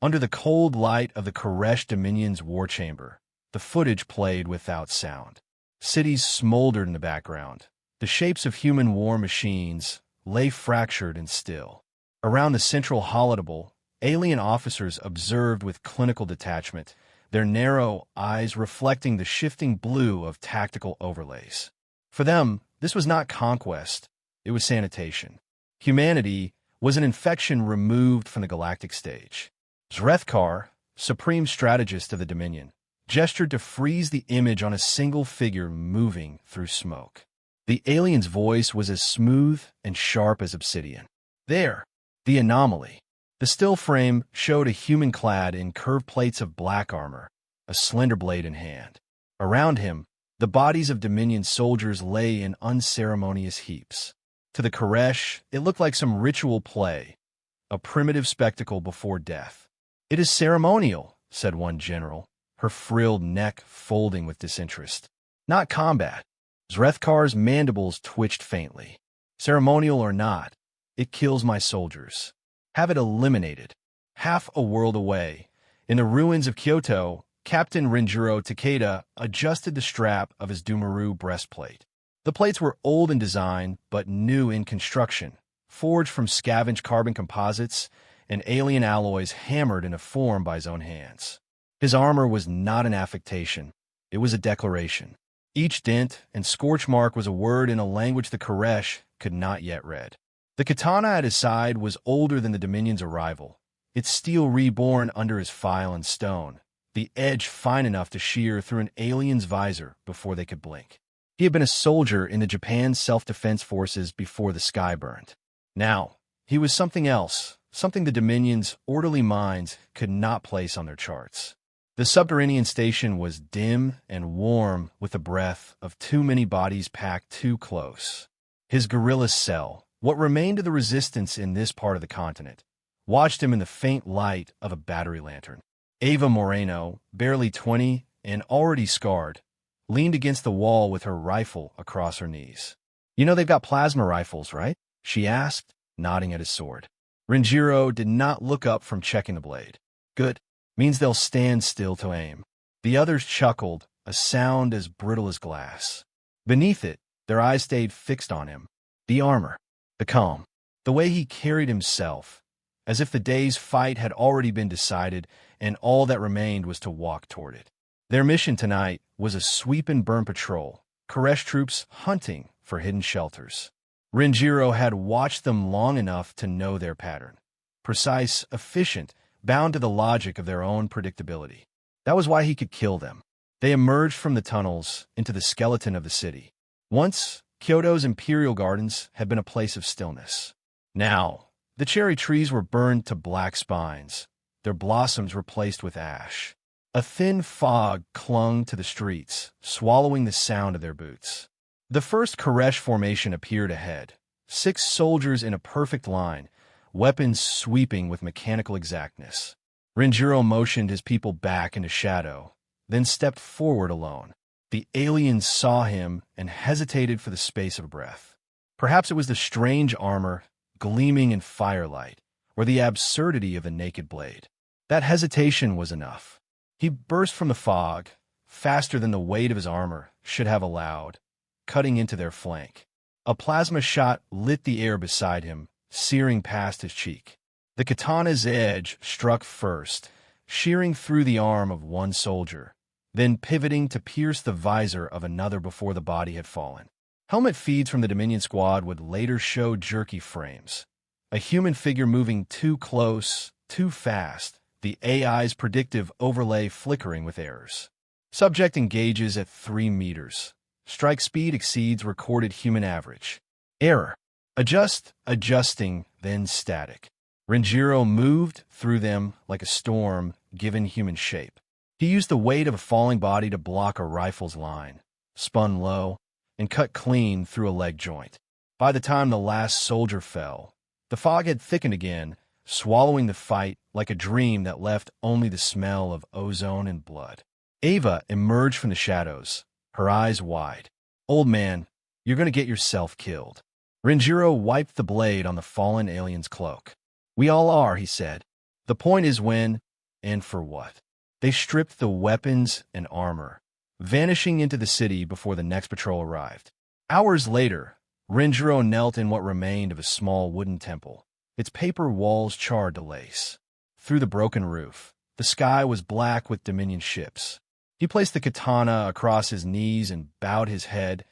Under the cold light of the Koresh Dominion's war chamber, the footage played without sound. Cities smoldered in the background. The shapes of human war machines lay fractured and still. Around the central holodeble, alien officers observed with clinical detachment, their narrow eyes reflecting the shifting blue of tactical overlays. For them, this was not conquest, it was sanitation. Humanity was an infection removed from the galactic stage. Zrethkar, supreme strategist of the Dominion, gestured to freeze the image on a single figure moving through smoke. The alien's voice was as smooth and sharp as obsidian. There, the anomaly. The still frame showed a human clad in curved plates of black armor, a slender blade in hand. Around him, the bodies of Dominion soldiers lay in unceremonious heaps. To the Koresh, it looked like some ritual play, a primitive spectacle before death. "It is ceremonial," said one general, her frilled neck folding with disinterest. "Not combat." Zrethkar's mandibles twitched faintly. "Ceremonial or not, it kills my soldiers. Have it eliminated." Half a world away, in the ruins of Kyoto, Captain Renjiro Takeda adjusted the strap of his Dumaru breastplate. The plates were old in design, but new in construction, forged from scavenged carbon composites and alien alloys hammered into form by his own hands. His armor was not an affectation, it was a declaration. Each dent and scorch mark was a word in a language the Koresh could not yet read. The katana at his side was older than the Dominion's arrival, its steel reborn under his file and stone, the edge fine enough to shear through an alien's visor before they could blink. He had been a soldier in the Japan self-defense forces before the sky burned. Now, he was something else, something the Dominion's orderly minds could not place on their charts. The subterranean station was dim and warm with the breath of too many bodies packed too close. His guerrilla cell, what remained of the resistance in this part of the continent, watched him in the faint light of a battery lantern. Ava Moreno, barely 20 and already scarred, leaned against the wall with her rifle across her knees. "You know they've got plasma rifles, right?" she asked, nodding at his sword. Renjiro did not look up from checking the blade. "Good. Means they'll stand still to aim." The others chuckled, a sound as brittle as glass. Beneath it, their eyes stayed fixed on him. The armor, the calm, the way he carried himself, as if the day's fight had already been decided and all that remained was to walk toward it. Their mission tonight was a sweep and burn patrol, Koresh troops hunting for hidden shelters. Renjiro had watched them long enough to know their pattern. Precise, efficient, bound to the logic of their own predictability. That was why he could kill them. They emerged from the tunnels into the skeleton of the city. Once, Kyoto's imperial gardens had been a place of stillness. Now, the cherry trees were burned to black spines, their blossoms replaced with ash. A thin fog clung to the streets, swallowing the sound of their boots. The first Koresh formation appeared ahead, 6 soldiers in a perfect line, weapons sweeping with mechanical exactness. Renjiro motioned his people back into shadow, then stepped forward alone. The aliens saw him and hesitated for the space of a breath. Perhaps it was the strange armor, gleaming in firelight, or the absurdity of the naked blade. That hesitation was enough. He burst from the fog, faster than the weight of his armor should have allowed, cutting into their flank. A plasma shot lit the air beside him, searing past his cheek. The katana's edge struck first, shearing through the arm of one soldier, then pivoting to pierce the visor of another before the body had fallen. Helmet feeds from the Dominion squad would later show jerky frames. A human figure moving too close, too fast, the AI's predictive overlay flickering with errors. Subject engages at 3 meters. Strike speed exceeds recorded human average. Error. Adjusting, then static. Renjiro moved through them like a storm given human shape. He used the weight of a falling body to block a rifle's line, spun low, and cut clean through a leg joint. By the time the last soldier fell, the fog had thickened again, swallowing the fight like a dream that left only the smell of ozone and blood. Ava emerged from the shadows, her eyes wide. "Old man, you're going to get yourself killed." Renjiro wiped the blade on the fallen alien's cloak. "We all are," he said. "The point is when and for what. They stripped the weapons and armor, vanishing into the city before the next patrol arrived. Hours later, Renjiro knelt in what remained of a small wooden temple, its paper walls charred to lace. Through the broken roof, the sky was black with Dominion ships. He placed the katana across his knees and bowed his head,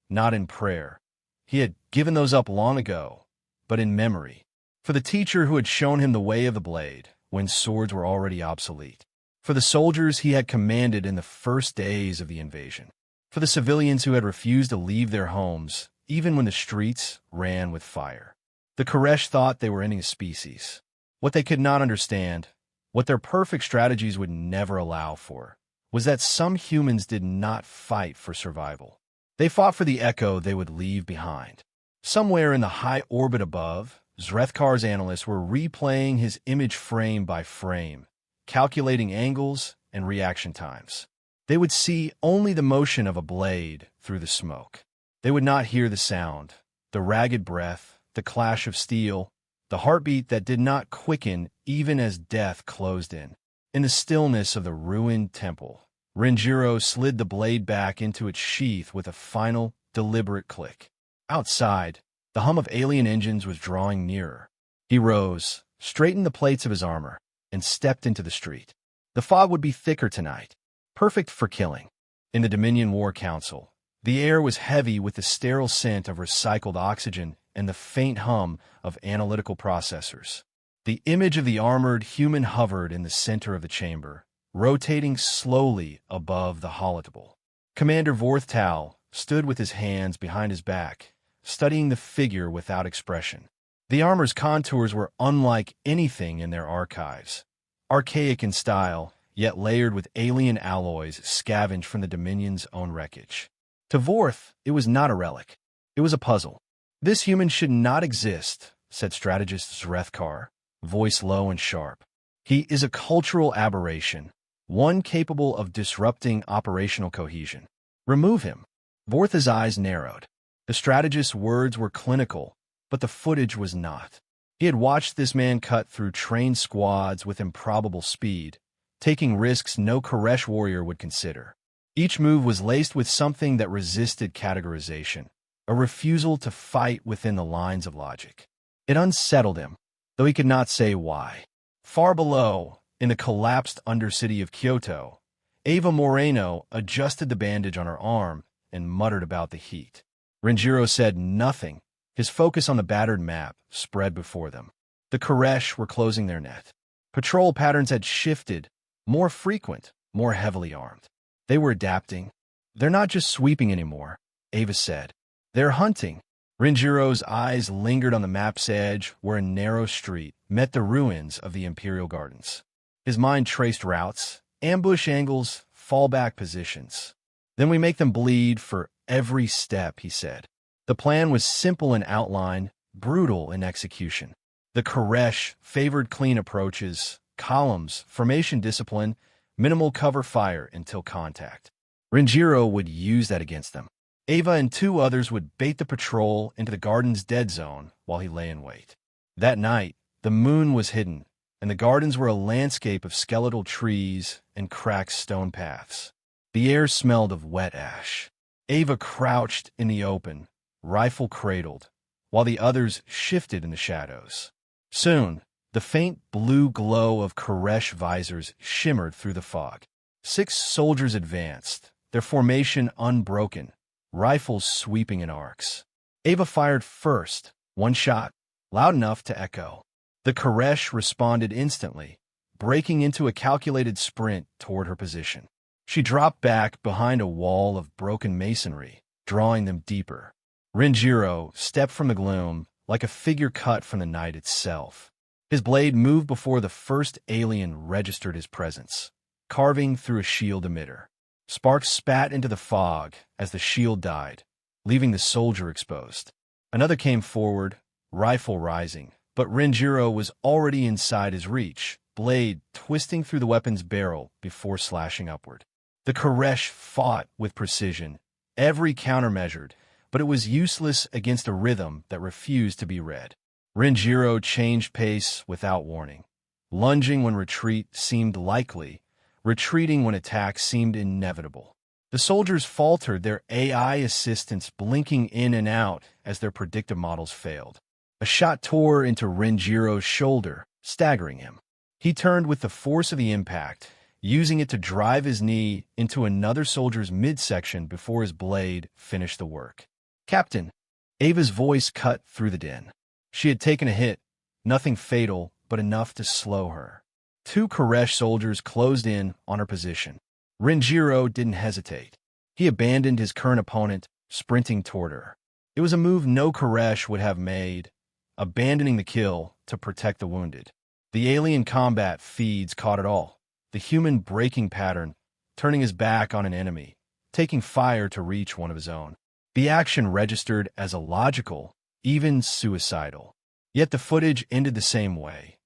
not in prayer. He had given those up long ago, but in memory, for the teacher who had shown him the way of the blade when swords were already obsolete, for the soldiers he had commanded in the first days of the invasion, for the civilians who had refused to leave their homes even when the streets ran with fire. The Koresh thought they were ending a species. What they could not understand, what their perfect strategies would never allow for, was that some humans did not fight for survival. They fought for the echo they would leave behind. Somewhere in the high orbit above, Zrethkar's analysts were replaying his image frame by frame, calculating angles and reaction times. They would see only the motion of a blade through the smoke. They would not hear the sound, the ragged breath, the clash of steel, the heartbeat that did not quicken even as death closed in. In the stillness of the ruined temple, Renjiro slid the blade back into its sheath with a final, deliberate click. Outside, the hum of alien engines was drawing nearer. He rose, straightened the plates of his armor, and stepped into the street. The fog would be thicker tonight, perfect for killing. In the Dominion War Council, the air was heavy with the sterile scent of recycled oxygen and the faint hum of analytical processors. The image of the armored human hovered in the center of the chamber, rotating slowly above the holotable. Commander Vorthtal stood with his hands behind his back, studying the figure without expression. The armor's contours were unlike anything in their archives, archaic in style, yet layered with alien alloys scavenged from the Dominion's own wreckage. To Vorth, it was not a relic. It was a puzzle. "This human should not exist," said strategist Zrethkar, voice low and sharp. "He is a cultural aberration, one capable of disrupting operational cohesion. Remove him." Vorth's eyes narrowed. The strategist's words were clinical, but the footage was not. He had watched this man cut through trained squads with improbable speed, taking risks no Koresh warrior would consider. Each move was laced with something that resisted categorization, a refusal to fight within the lines of logic. It unsettled him, though he could not say why. Far below, in the collapsed undercity of Kyoto, Ava Moreno adjusted the bandage on her arm and muttered about the heat. Renjiro said nothing, his focus on the battered map spread before them. The Koresh were closing their net. Patrol patterns had shifted, more frequent, more heavily armed. They were adapting. "They're not just sweeping anymore," Ava said. "They're hunting." Renjiro's eyes lingered on the map's edge where a narrow street met the ruins of the Imperial Gardens. His mind traced routes, ambush angles, fallback positions. "Then we make them bleed for every step," he said. The plan was simple in outline, brutal in execution. The Koresh favored clean approaches, columns, formation discipline, minimal cover fire until contact. Renjiro would use that against them. Ava and two others would bait the patrol into the garden's dead zone while he lay in wait. That night, the moon was hidden, and the gardens were a landscape of skeletal trees and cracked stone paths. The air smelled of wet ash. Ava crouched in the open, rifle cradled, while the others shifted in the shadows. Soon, the faint blue glow of Koresh visors shimmered through the fog. 6 soldiers advanced, their formation unbroken, rifles sweeping in arcs. Ava fired first, one shot, loud enough to echo. The Koresh responded instantly, breaking into a calculated sprint toward her position. She dropped back behind a wall of broken masonry, drawing them deeper. Renjiro stepped from the gloom like a figure cut from the night itself. His blade moved before the first alien registered his presence, carving through a shield emitter. Sparks spat into the fog as the shield died, leaving the soldier exposed. Another came forward, rifle rising, but Renjiro was already inside his reach, blade twisting through the weapon's barrel before slashing upward. The Koresh fought with precision, every countermeasured, but it was useless against a rhythm that refused to be read. Renjiro changed pace without warning. lunging when retreat seemed likely, retreating when attack seemed inevitable. The soldiers faltered, their AI assistants blinking in and out as their predictive models failed. A shot tore into Renjiro's shoulder, staggering him. He turned with the force of the impact, using it to drive his knee into another soldier's midsection before his blade finished the work. "Captain!" Ava's voice cut through the din. She had taken a hit, nothing fatal, but enough to slow her. Two Koresh soldiers closed in on her position. Renjiro didn't hesitate. He abandoned his current opponent, sprinting toward her. It was a move no Koresh would have made, abandoning the kill to protect the wounded. The alien combat feeds caught it all. The human braking pattern, turning his back on an enemy, taking fire to reach one of his own. The action registered as illogical, even suicidal. Yet the footage ended the same way.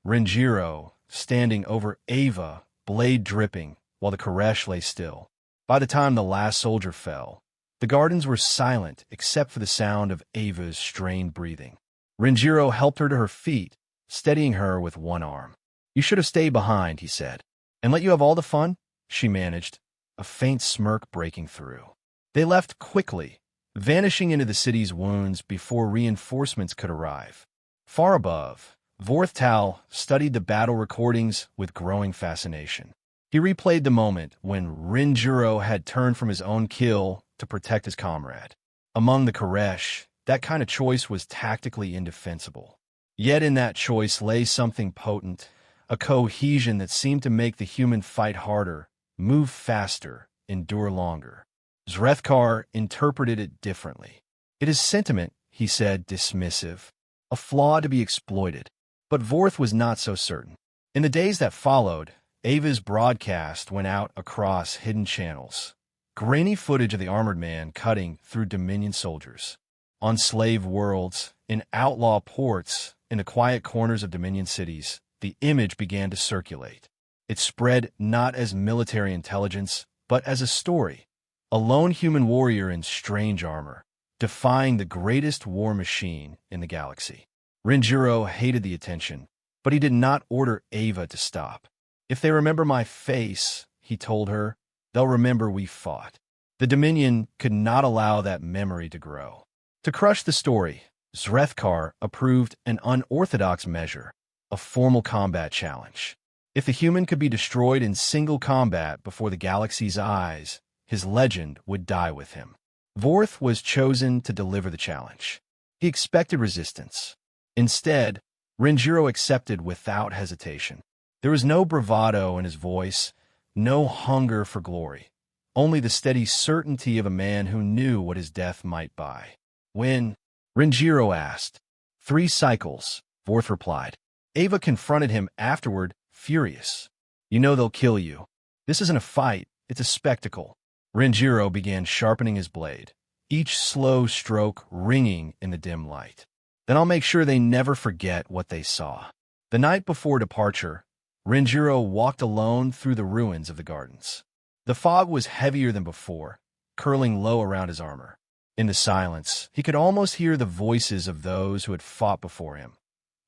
Renjiro, standing over Ava, blade dripping, while the Koresh lay still. By the time the last soldier fell, the gardens were silent except for the sound of Ava's strained breathing. Renjiro helped her to her feet, steadying her with one arm. "You should have stayed behind," he said. "And let you have all the fun?" she managed, a faint smirk breaking through. They left quickly, vanishing into the city's wounds before reinforcements could arrive. Far above, Vorthtal studied the battle recordings with growing fascination. He replayed the moment when Renjiro had turned from his own kill to protect his comrade. Among the Koresh, that kind of choice was tactically indefensible. Yet in that choice lay something potent, a cohesion that seemed to make the human fight harder, move faster, endure longer. Zrethkar interpreted it differently. "It is sentiment," he said, dismissive, "a flaw to be exploited." But Vorth was not so certain. In the days that followed, Ava's broadcast went out across hidden channels. Grainy footage of the armored man cutting through Dominion soldiers. On slave worlds, in outlaw ports, in the quiet corners of Dominion cities, the image began to circulate. It spread not as military intelligence, but as a story. A lone human warrior in strange armor, defying the greatest war machine in the galaxy. Renjiro hated the attention, but he did not order Ava to stop. "If they remember my face," he told her, "they'll remember we fought." The Dominion could not allow that memory to grow. To crush the story, Zrethkar approved an unorthodox measure, a formal combat challenge. If the human could be destroyed in single combat before the galaxy's eyes, his legend would die with him. Vorth was chosen to deliver the challenge. He expected resistance. Instead, Renjiro accepted without hesitation. There was no bravado in his voice, no hunger for glory, only the steady certainty of a man who knew what his death might buy. "When?" Renjiro asked. "3 cycles," Vorth replied. Ava confronted him afterward, furious. "You know they'll kill you. This isn't a fight, it's a spectacle." Renjiro began sharpening his blade, each slow stroke ringing in the dim light. "Then I'll make sure they never forget what they saw." The night before departure, Renjiro walked alone through the ruins of the gardens. The fog was heavier than before, curling low around his armor. In the silence, he could almost hear the voices of those who had fought before him.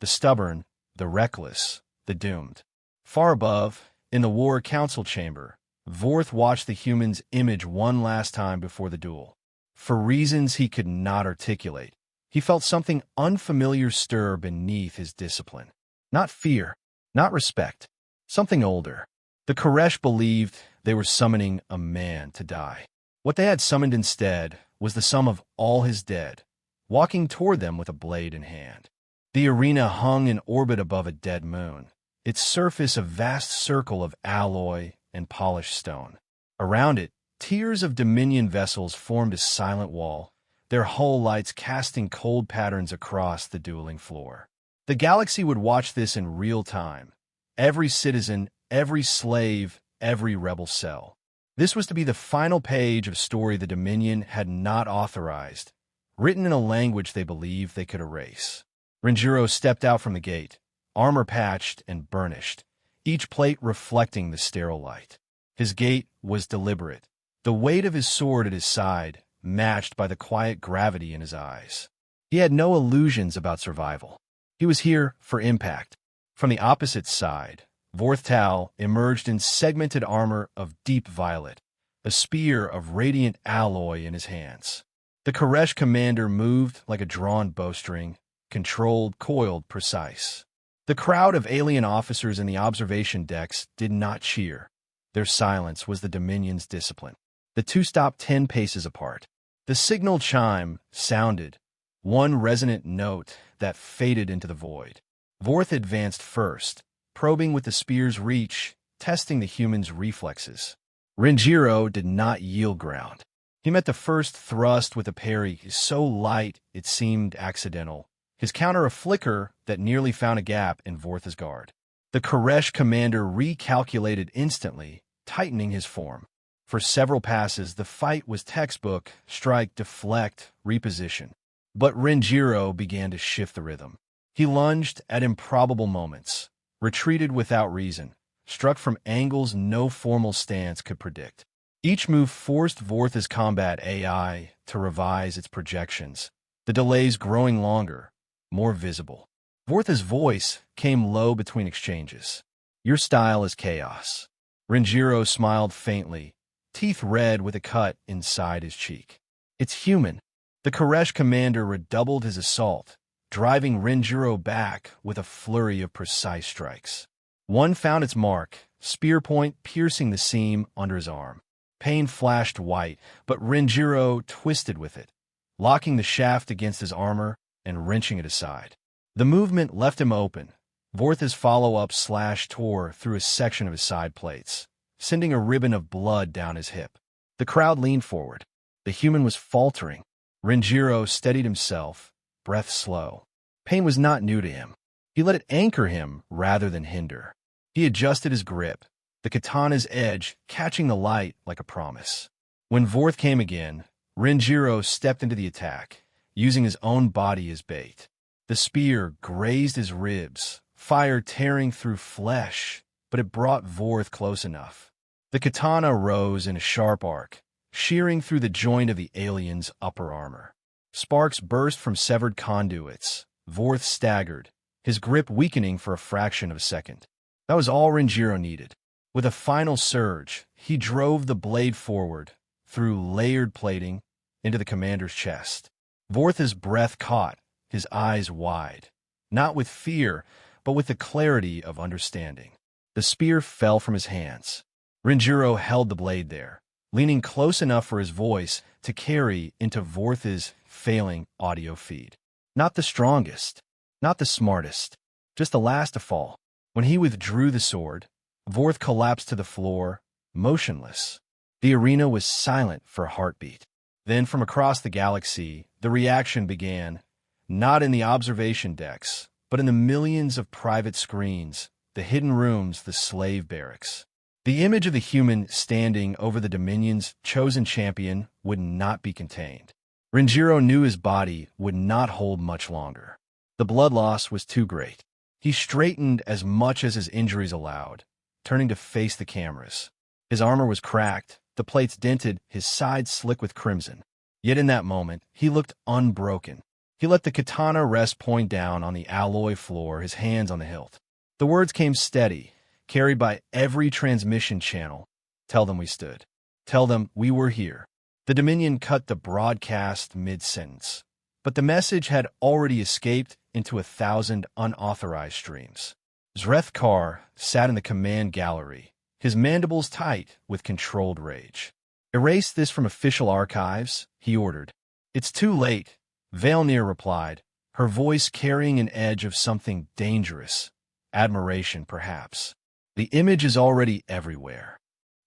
The stubborn, the reckless, the doomed. Far above, in the war council chamber, Vorth watched the human's image one last time before the duel. For reasons he could not articulate, he felt something unfamiliar stir beneath his discipline. Not fear, not respect, something older. The Koresh believed they were summoning a man to die. What they had summoned instead was the sum of all his dead, walking toward them with a blade in hand. The arena hung in orbit above a dead moon, its surface a vast circle of alloy and polished stone. Around it, tiers of Dominion vessels formed a silent wall, their hull lights casting cold patterns across the dueling floor. The galaxy would watch this in real time. Every citizen, every slave, every rebel cell. This was to be the final page of a story the Dominion had not authorized, written in a language they believed they could erase. Renjiro stepped out from the gate, armor patched and burnished, each plate reflecting the sterile light. His gait was deliberate, the weight of his sword at his side matched by the quiet gravity in his eyes. He had no illusions about survival. He was here for impact, From the opposite side, Vorthal emerged in segmented armor of deep violet, a spear of radiant alloy in his hands. The Koresh commander moved like a drawn bowstring, controlled, coiled, precise. The crowd of alien officers in the observation decks did not cheer. Their silence was the Dominion's discipline. The two stopped 10 paces apart. The signal chime sounded, one resonant note that faded into the void. Vorth advanced first, probing with the spear's reach, testing the human's reflexes. Renjiro did not yield ground. He met the first thrust with a parry so light it seemed accidental, his counter a flicker that nearly found a gap in Vorth's guard. The Koresh commander recalculated instantly, tightening his form. For several passes, the fight was textbook, strike, deflect, reposition. But Renjiro began to shift the rhythm. He lunged at improbable moments, retreated without reason, struck from angles no formal stance could predict. Each move forced Vorth's combat AI to revise its projections, the delays growing longer, more visible. Vorth's voice came low between exchanges. "Your style is chaos." Renjiro smiled faintly, teeth red with a cut inside his cheek. "It's human." The Koresh commander redoubled his assault, driving Renjiro back with a flurry of precise strikes. One found its mark, spear point piercing the seam under his arm. Pain flashed white, but Renjiro twisted with it, locking the shaft against his armor and wrenching it aside. The movement left him open. Vorth's follow-up slash tore through a section of his side plates, sending a ribbon of blood down his hip. The crowd leaned forward. The human was faltering. Renjiro steadied himself, breath slow. Pain was not new to him. He let it anchor him rather than hinder. He adjusted his grip, the katana's edge catching the light like a promise. When Vorth came again, Renjiro stepped into the attack, using his own body as bait. The spear grazed his ribs, fire tearing through flesh, but it brought Vorth close enough. The katana rose in a sharp arc, shearing through the joint of the alien's upper armor. Sparks burst from severed conduits. Vorth staggered, his grip weakening for a fraction of a second. That was all Renjiro needed. With a final surge, he drove the blade forward, through layered plating, into the commander's chest. Vorth's breath caught, his eyes wide, not with fear, but with the clarity of understanding. The spear fell from his hands. Renjiro held the blade there, leaning close enough for his voice to carry into Vorth's failing audio feed. Not the strongest, not the smartest, just the last to fall. When he withdrew the sword, Vorth collapsed to the floor, motionless. The arena was silent for a heartbeat. Then from across the galaxy, the reaction began, not in the observation decks, but in the millions of private screens, the hidden rooms, the slave barracks. The image of the human standing over the Dominion's chosen champion would not be contained. Renjiro knew his body would not hold much longer. The blood loss was too great. He straightened as much as his injuries allowed, turning to face the cameras. His armor was cracked, the plates dented, his sides slick with crimson. Yet in that moment, he looked unbroken. He let the katana rest point down on the alloy floor, his hands on the hilt. The words came steady, carried by every transmission channel. "Tell them we stood. Tell them we were here." The Dominion cut the broadcast mid-sentence, but the message had already escaped into 1,000 unauthorized streams. Zrethkar sat in the command gallery, his mandibles tight with controlled rage. "Erase this from official archives," he ordered. "It's too late," Valnir replied, her voice carrying an edge of something dangerous. Admiration, perhaps. "The image is already everywhere."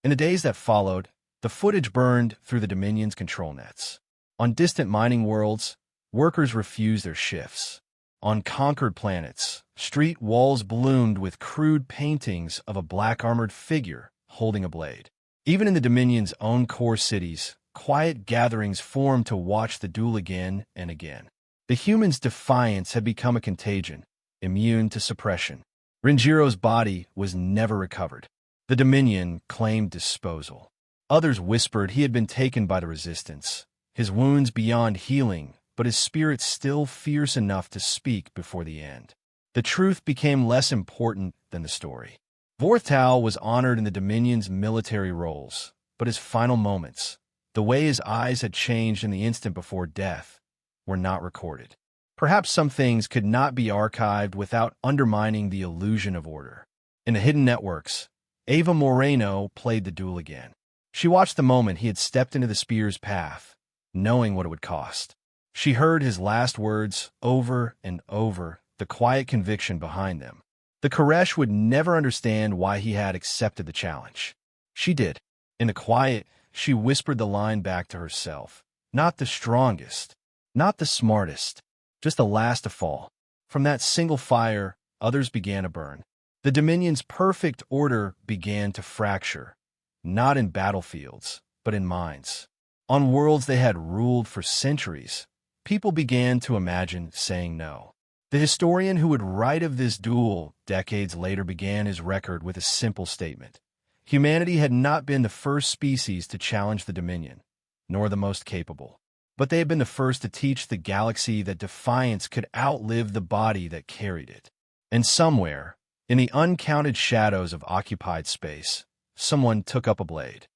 In the days that followed, the footage burned through the Dominion's control nets. On distant mining worlds, workers refused their shifts. On conquered planets, street walls bloomed with crude paintings of a black-armored figure holding a blade. Even in the Dominion's own core cities, quiet gatherings formed to watch the duel again and again. The humans' defiance had become a contagion, immune to suppression. Renjiro's body was never recovered. The Dominion claimed disposal. Others whispered he had been taken by the Resistance, his wounds beyond healing, but his spirit still fierce enough to speak before the end. The truth became less important than the story. Vorthal was honored in the Dominion's military roles, but his final moments, the way his eyes had changed in the instant before death, were not recorded. Perhaps some things could not be archived without undermining the illusion of order. In the hidden networks, Ava Moreno played the duel again. She watched the moment he had stepped into the spear's path, knowing what it would cost. She heard his last words over and over, the quiet conviction behind them. The Koresh would never understand why he had accepted the challenge. She did. In the quiet, she whispered the line back to herself. Not the strongest, not the smartest, just the last to fall. From that single fire, others began to burn. The Dominion's perfect order began to fracture, not in battlefields, but in minds. On worlds they had ruled for centuries, people began to imagine saying no. The historian who would write of this duel decades later began his record with a simple statement. Humanity had not been the first species to challenge the Dominion, nor the most capable. But they had been the first to teach the galaxy that defiance could outlive the body that carried it. And somewhere, in the uncounted shadows of occupied space, someone took up a blade.